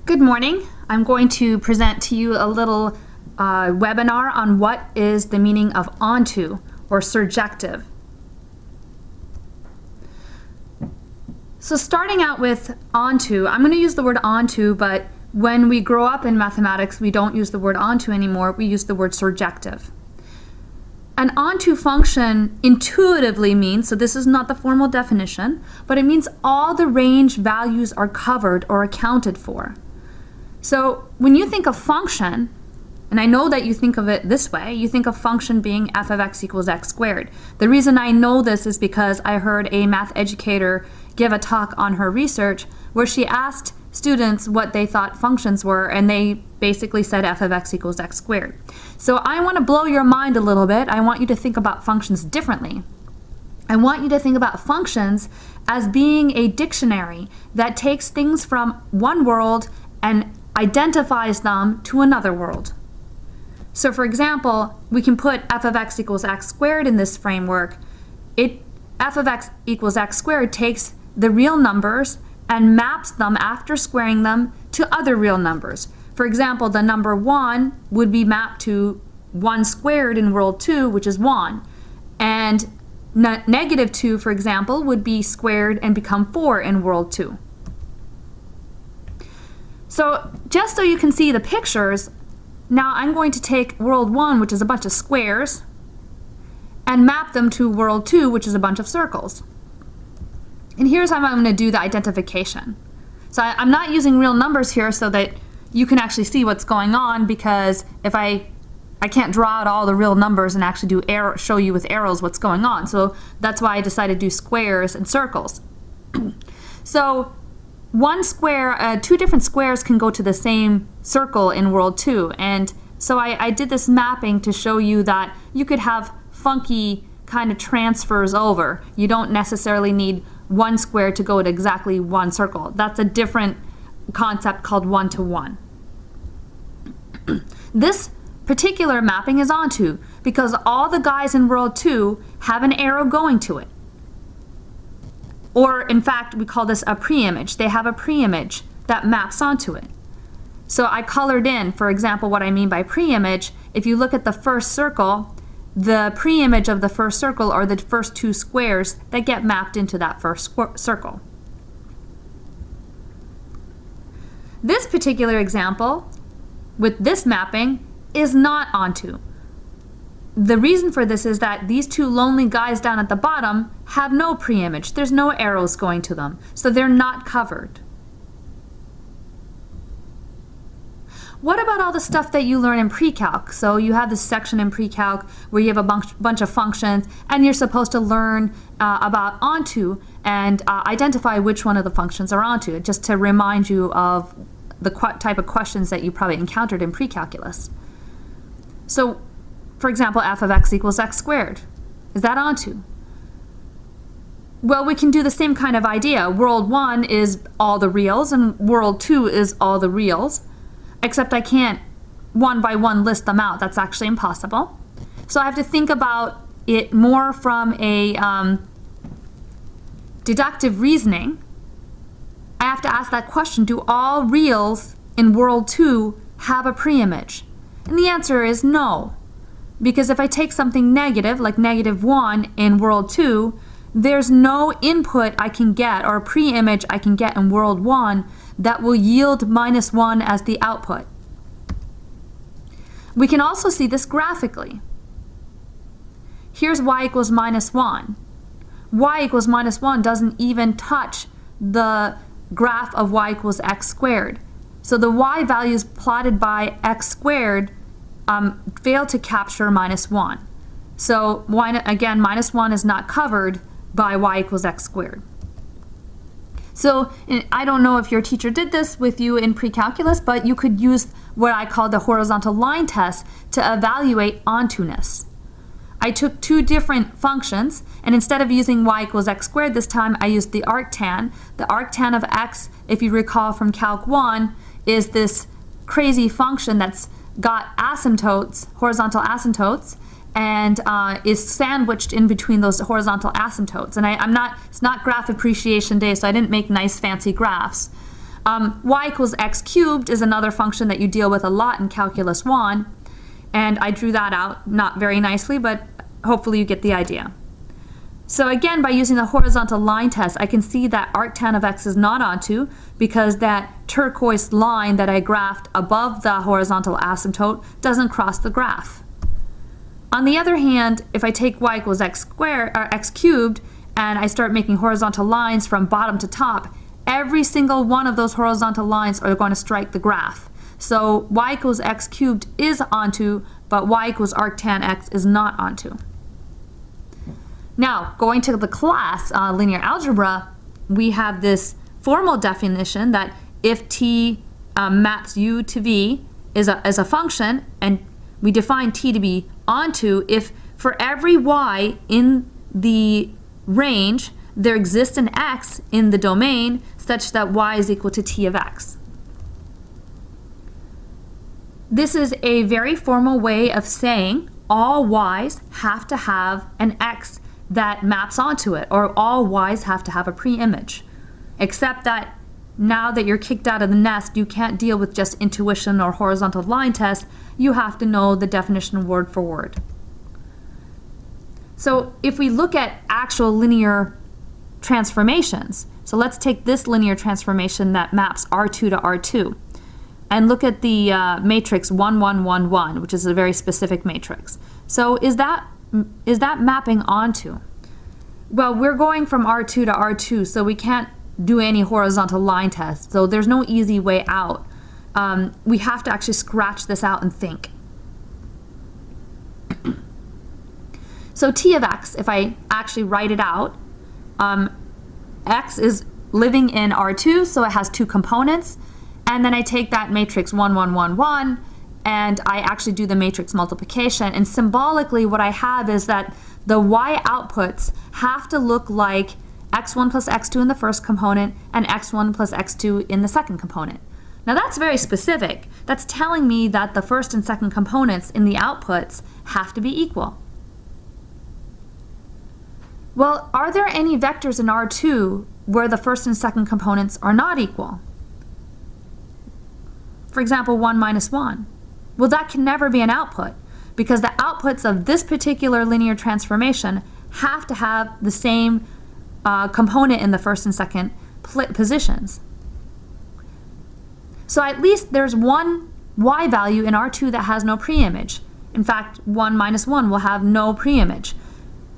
Good morning. I'm going to present to you a little webinar on what is the meaning of onto or surjective. So starting out with onto, I'm going to use the word onto, but when we grow up in mathematics, we don't use the word onto anymore. We use the word surjective. An onto function intuitively means, so this is not the formal definition, but it means all the range values are covered or accounted for. So when you think of function, and I know that you think of it this way, you think of function being f of x equals x squared. The reason I know this is because I heard a math educator give a talk on her research where she asked students what they thought functions were, and they basically said f of x equals x squared. So I want to blow your mind a little bit. I want you to think about functions differently. I want you to think about functions as being a dictionary that takes things from one world and identifies them to another world. So for example, we can put f of x equals x squared in this framework. F of x equals x squared takes the real numbers and maps them after squaring them to other real numbers. For example, the number 1 would be mapped to 1 squared in world 2, which is 1. And negative 2, for example, would be squared and become 4 in world 2. So just so you can see the pictures, now I'm going to take world 1, which is a bunch of squares, and map them to world 2, which is a bunch of circles. And here's how I'm going to do the identification. So I'm not using real numbers here so that you can actually see what's going on, because if I can't draw out all the real numbers and actually show you with arrows what's going on. So that's why I decided to do squares and circles. So one square, two different squares can go to the same circle in world 2. And so I did this mapping to show you that you could have funky kind of transfers over. You don't necessarily need one square to go to exactly one circle. That's a different concept called one-to-one. This particular mapping is onto because all the guys in world 2 have an arrow going to it. Or in fact, we call this a preimage. They have a preimage that maps onto it. So I colored in, for example, what I mean by preimage. If you look at the first circle, the preimage of the first circle are the first 2 squares that get mapped into that first circle. This particular example with this mapping is not onto. The reason for this is that these 2 lonely guys down at the bottom have no preimage. There's no arrows going to them, so they're not covered. What about all the stuff that you learn in pre-calc? So you have this section in pre-calc where you have a bunch of functions, and you're supposed to learn about onto and identify which one of the functions are onto, just to remind you of the type of questions that you probably encountered in pre-calculus. So for example, f of x equals x squared. Is that onto? Well, we can do the same kind of idea. World 1 is all the reals and world 2 is all the reals, except I can't one by one list them out. That's actually impossible. So I have to think about it more from a deductive reasoning. I have to ask that question, do all reals in world 2 have a preimage? And the answer is no. Because if I take something negative, like negative 1 in world 2, there's no input I can get or preimage I can get in world 1 that will yield minus 1 as the output. We can also see this graphically. Here's y equals minus 1. Y equals minus 1 doesn't even touch the graph of y equals x squared. So the y values plotted by x squared fail to capture minus 1. So again, minus 1 is not covered by y equals x squared. So I don't know if your teacher did this with you in pre-calculus, but you could use what I call the horizontal line test to evaluate onto-ness. I took 2 different functions, and instead of using y equals x squared this time, I used the arctan. The arctan of x, if you recall from Calc 1, is this crazy function that's got asymptotes, horizontal asymptotes, and is sandwiched in between those horizontal asymptotes. And it's not graph appreciation day, so I didn't make nice fancy graphs. Y equals x cubed is another function that you deal with a lot in Calculus 1. And I drew that out, not very nicely, but hopefully you get the idea. So again, by using the horizontal line test, I can see that arctan of x is not onto because that turquoise line that I graphed above the horizontal asymptote doesn't cross the graph. On the other hand, if I take y equals x squared or x cubed and I start making horizontal lines from bottom to top, every single one of those horizontal lines are going to strike the graph. So y equals x cubed is onto, but y equals arctan x is not onto. Now, going to the class, linear algebra, we have this formal definition that if t maps u to v is a function, and we define t to be onto if for every y in the range there exists an x in the domain such that y is equal to t of x. This is a very formal way of saying all y's have to have an x that maps onto it, or all y's have to have a pre-image. Except that now that you're kicked out of the nest, you can't deal with just intuition or horizontal line tests. You have to know the definition word for word. So if we look at actual linear transformations, so let's take this linear transformation that maps R2 to R2 and look at the matrix 1, 1, 1, 1, which is a very specific matrix. So is that mapping onto? Well, we're going from R2 to R2, so we can't do any horizontal line tests. So there's no easy way out. We have to actually scratch this out and think. So t of x, if I actually write it out, x is living in R2, so it has two components. And then I take that matrix 1, 1, 1, 1, and I actually do the matrix multiplication. And symbolically, what I have is that the y outputs have to look like x1 plus x2 in the first component and x1 plus x2 in the second component. Now that's very specific. That's telling me that the first and second components in the outputs have to be equal. Well, are there any vectors in R2 where the first and second components are not equal? For example, 1 minus 1. Well, that can never be an output because the outputs of this particular linear transformation have to have the same component in the first and second positions. So at least there's one y value in R2 that has no preimage. In fact, 1 minus 1 will have no preimage.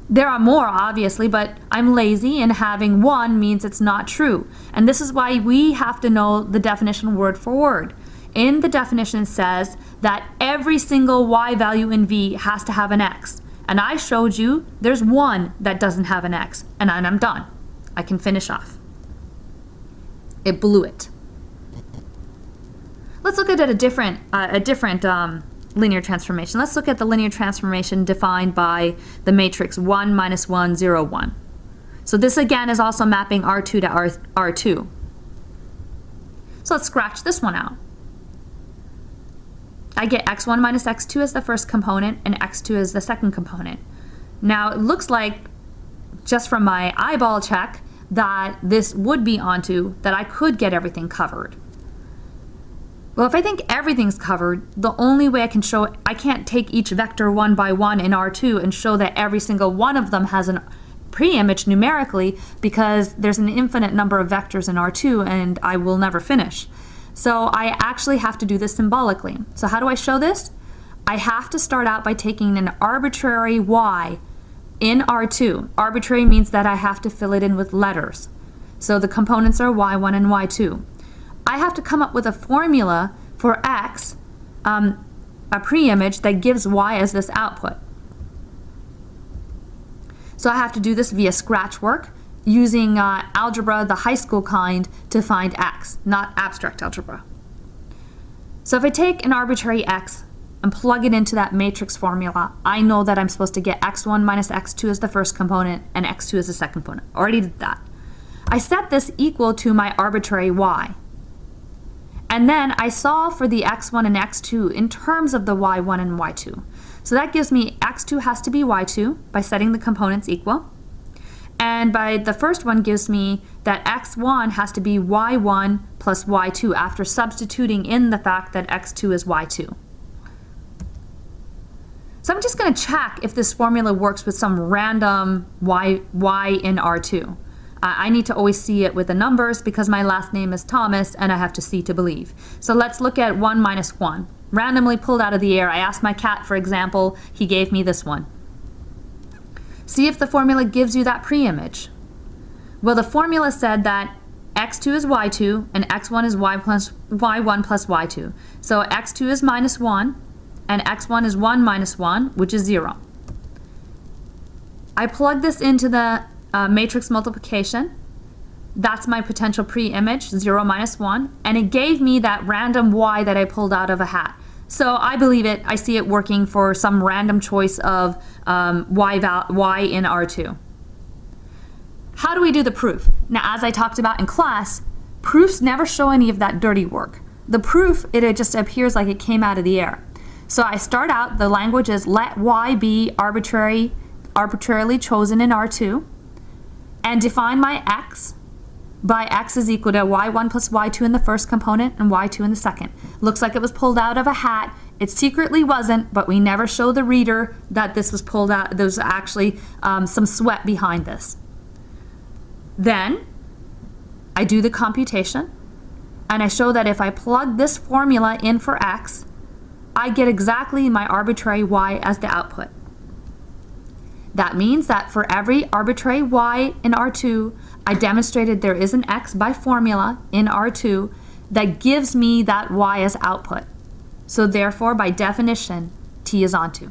There are more, obviously, but I'm lazy, and having 1 means it's not true. And this is why we have to know the definition word for word. In the definition it says that every single y value in V has to have an x. And I showed you there's one that doesn't have an x, and I'm done. I can finish off. It blew it. Let's look at a different linear transformation. Let's look at the linear transformation defined by the matrix 1 minus 1, 0, 1. So this again is also mapping R2 to R2. So let's scratch this one out. I get x1 minus x2 as the first component and x2 as the second component. Now it looks like, just from my eyeball check, that this would be onto, that I could get everything covered. Well, if I think everything's covered, the only way I can show, I can't take each vector one by one in R2 and show that every single one of them has a pre-image numerically, because there's an infinite number of vectors in R2 and I will never finish. So I actually have to do this symbolically. So how do I show this? I have to start out by taking an arbitrary y in R2. Arbitrary means that I have to fill it in with letters. So the components are y1 and y2. I have to come up with a formula for x, a preimage that gives y as this output. So I have to do this via scratch work, using algebra, the high school kind, to find x, not abstract algebra. So if I take an arbitrary x and plug it into that matrix formula, I know that I'm supposed to get x1 minus x2 as the first component and x2 as the second component. Already did that. I set this equal to my arbitrary y. And then I solve for the x1 and x2 in terms of the y1 and y2. So that gives me x2 has to be y2 by setting the components equal. And by the first one gives me that x1 has to be y1 plus y2 after substituting in the fact that x2 is y2. So I'm just going to check if this formula works with some random y in R2. I need to always see it with the numbers because my last name is Thomas and I have to see to believe. So let's look at 1 minus 1. Randomly pulled out of the air. I asked my cat, for example, he gave me this one. See if the formula gives you that pre-image. Well, the formula said that x2 is y2 and x1 is y1 plus y2. So x2 is minus 1 and x1 is 1 minus 1, which is 0. I plug this into the matrix multiplication. That's my potential pre-image, 0 minus 1, and it gave me that random y that I pulled out of a hat. So I believe it. I see it working for some random choice of y in R2. How do we do the proof? Now, as I talked about in class, proofs never show any of that dirty work. The proof, it just appears like it came out of the air. So I start out, the language is let y be arbitrarily chosen in R2, and define my x by x is equal to y1 plus y2 in the first component and y2 in the second. Looks like it was pulled out of a hat. It secretly wasn't, but we never show the reader that this was pulled out. There's actually some sweat behind this. Then I do the computation, and I show that if I plug this formula in for x, I get exactly my arbitrary y as the output. That means that for every arbitrary y in R2, I demonstrated there is an x by formula in R2 that gives me that y as output. So therefore, by definition, t is onto.